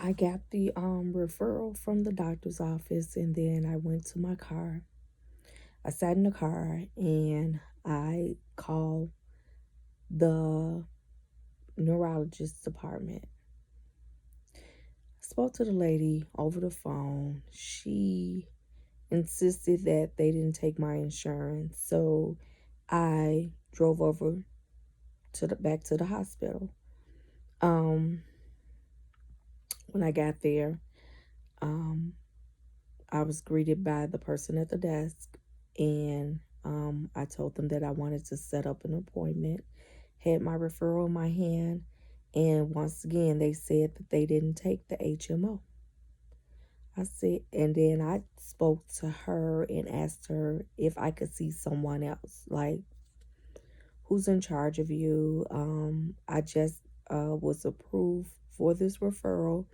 I got the referral from the doctor's office, and then I went to my car. I sat in the car and I called the neurologist department. I spoke to the lady over the phone. She insisted that they didn't take my insurance, so I drove over to the back to the hospital. Um, when I got there, um, I was greeted by the person at the desk, and I told them that I wanted to set up an appointment, had my referral in my hand, and once again, they said that they didn't take the HMO. I said, and then I spoke to her and asked her if I could see someone else, like who's in charge of you. I just was approved for this referral,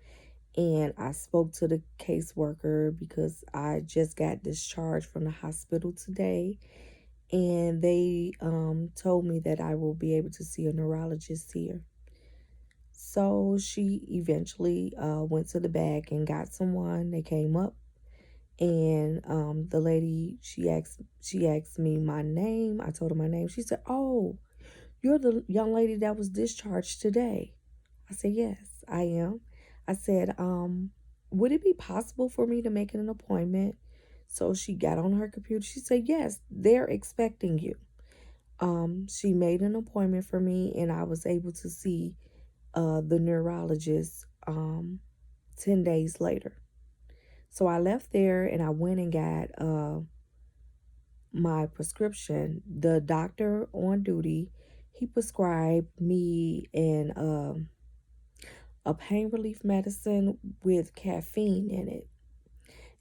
and I spoke to the caseworker because I just got discharged from the hospital today, and they told me that I will be able to see a neurologist here. So she eventually went to the back and got someone. They came up, and the lady, she asked me my name. I told her my name. She said, "Oh, you're the young lady that was discharged today." I said, "Yes, I am." I said, would it be possible for me to make an appointment? So she got on her computer. She said, "Yes, they're expecting you." She made an appointment for me, and I was able to see the neurologist 10 days later. So I left there and I went and got my prescription. The doctor on duty, he prescribed me a pain relief medicine with caffeine in it.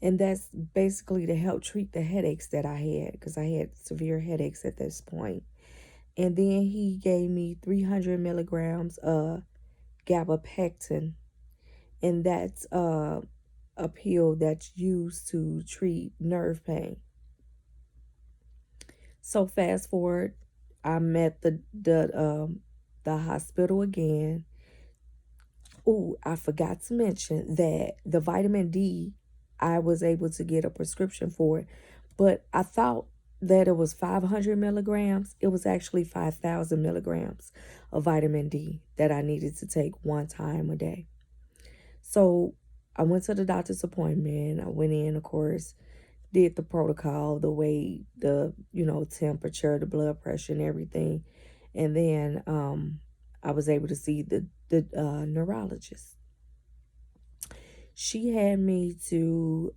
And that's basically to help treat the headaches that I had, because I had severe headaches at this point. And then he gave me 300 milligrams of gabapentin, and that's a pill that's used to treat nerve pain. So fast forward, I'm at the hospital again. Oh, I forgot to mention that the vitamin D, I was able to get a prescription for it, but I thought that it was 500 milligrams. It was actually 5,000 milligrams of vitamin D that I needed to take one time a day. So I went to the doctor's appointment. I went in, of course, did the protocol, the weight, the, temperature, the blood pressure and everything. And then I was able to see the neurologist. She had me to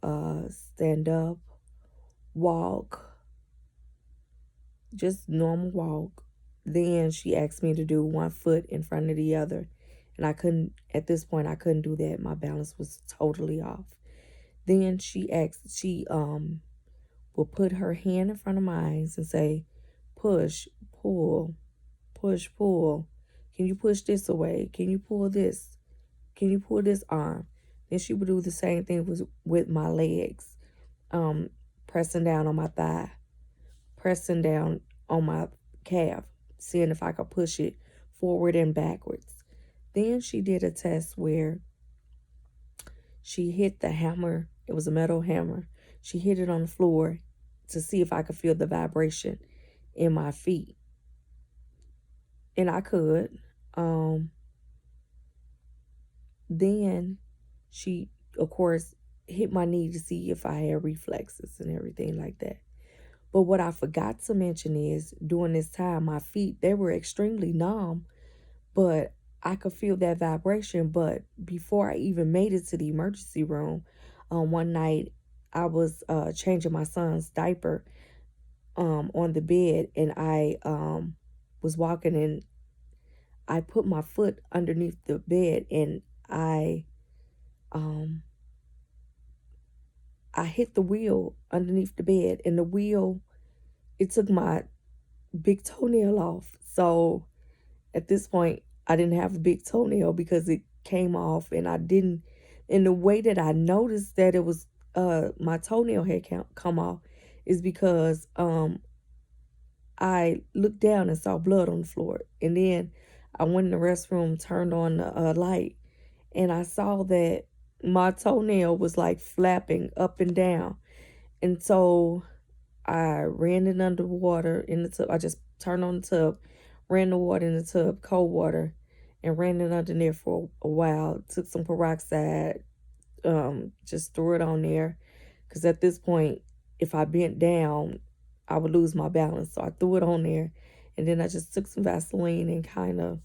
stand up, walk, just normal walk. Then she asked me to do one foot in front of the other. And at this point, I couldn't do that. My balance was totally off. Then she will put her hand in front of mine and say, push, pull, push, pull. Can you push this away? Can you pull this? Can you pull this arm? Then she would do the same thing with my legs, pressing down on my thigh, pressing down on my calf, seeing if I could push it forward and backwards. Then she did a test where she hit the hammer. It was a metal hammer. She hit it on the floor to see if I could feel the vibration in my feet. And I could. Then she, of course, hit my knee to see if I had reflexes and everything like that. But what I forgot to mention is during this time, my feet, they were extremely numb, but I could feel that vibration. But before I even made it to the emergency room, one night I was changing my son's diaper on the bed, and I was walking, and I put my foot underneath the bed, and um, I hit the wheel underneath the bed, and the wheel, it took my big toenail off. So at this point, I didn't have a big toenail because it came off, and I didn't. And the way that I noticed that it was my toenail had come off is because I looked down and saw blood on the floor, and then I went in the restroom, turned on the light, and I saw that my toenail was like flapping up and down. And so I ran it under water in the tub. I just turned on the tub, ran the water in the tub, cold water, and ran it under there for a while. Took some peroxide, just threw it on there. Because at this point, if I bent down, I would lose my balance. So I threw it on there. And then I just took some Vaseline and kind of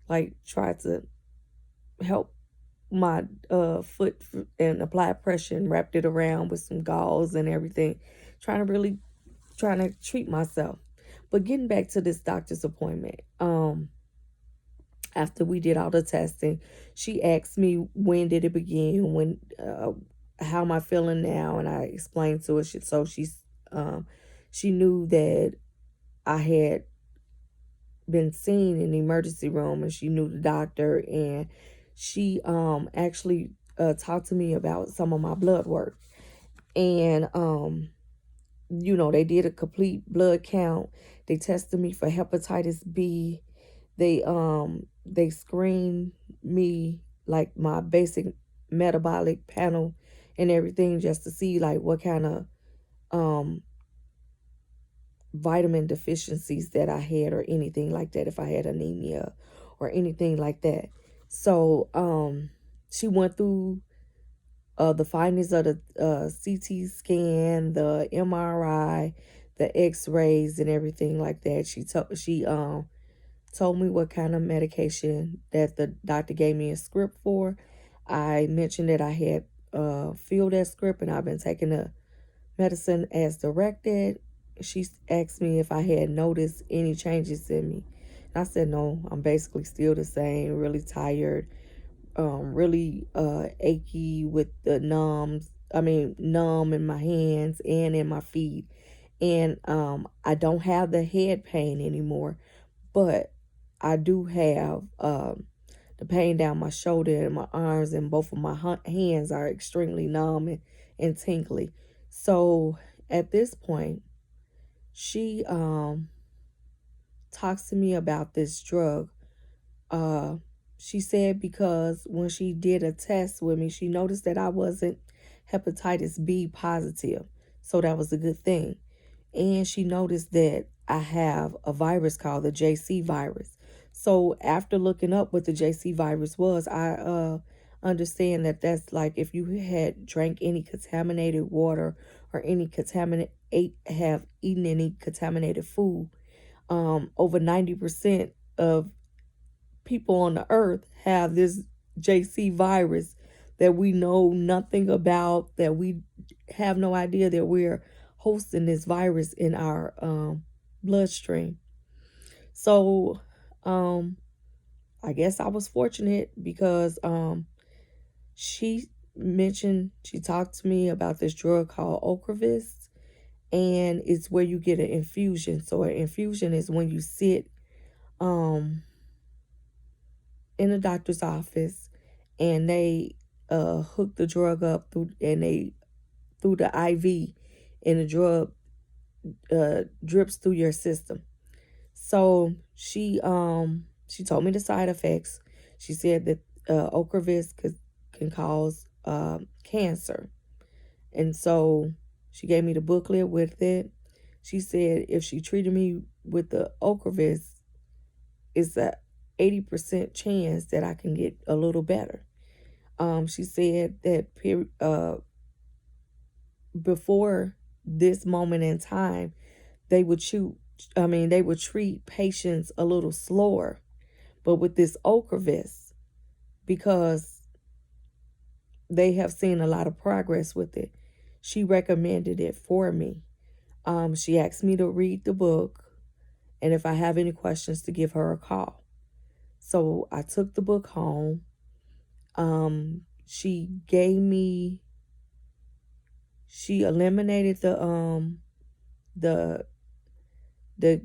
like tried to help my foot and apply pressure and wrapped it around with some gauze and everything, trying to treat myself. But getting back to this doctor's appointment, after we did all the testing, she asked me when did it begin, how am I feeling now, and I explained to her. She knew that I had been seen in the emergency room, and she knew the doctor, and she actually talked to me about some of my blood work, and they did a complete blood count. They tested me for hepatitis B. They screened me, like my basic metabolic panel and everything, just to see like what kind of um vitamin deficiencies that I had or anything like that, if I had anemia or anything like that. So she went through the findings of the CT scan, the MRI, the X-rays, and everything like that. She told me what kind of medication that the doctor gave me a script for. I mentioned that I had filled that script and I've been taking the medicine as directed. She asked me if I had noticed any changes in me. And I said no, I'm basically still the same, really tired, really achy with the numb in my hands and in my feet. And I don't have the head pain anymore, but I do have the pain down my shoulder and my arms, and both of my hands are extremely numb and tingly. So at this point, she talks to me about this drug. Uh, she said because when she did a test with me, she noticed that I wasn't hepatitis B positive. So that was a good thing. And she noticed that I have a virus called the JC virus. So after looking up what the JC virus was, I understand that that's like if you had drank any contaminated water or have eaten any contaminated food. Over 90% of people on the earth have this JC virus that we know nothing about, that we have no idea that we're hosting this virus in our bloodstream. So I guess I was fortunate because she talked to me about this drug called Ocrevus, and it's where you get an infusion. So an infusion is when you sit in a doctor's office and they hook the drug up through the IV, and the drug drips through your system. So she told me the side effects. She said that Ocrevus can cause cancer, and so she gave me the booklet with it. She said if she treated me with the Ocrevus, it's a 80% chance that I can get a little better. She said that before this moment in time, they would they would treat patients a little slower. But with this Ocrevus, because they have seen a lot of progress with it, she recommended it for me. She asked me to read the book, and if I have any questions, to give her a call. So I took the book home. She eliminated the the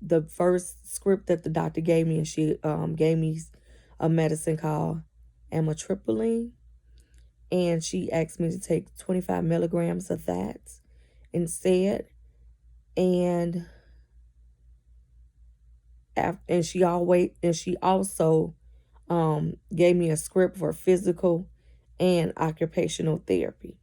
the first script that the doctor gave me, and she gave me a medicine called amitriptyline, and she asked me to take 25 milligrams of that instead. And she also gave me a script for physical and occupational therapy.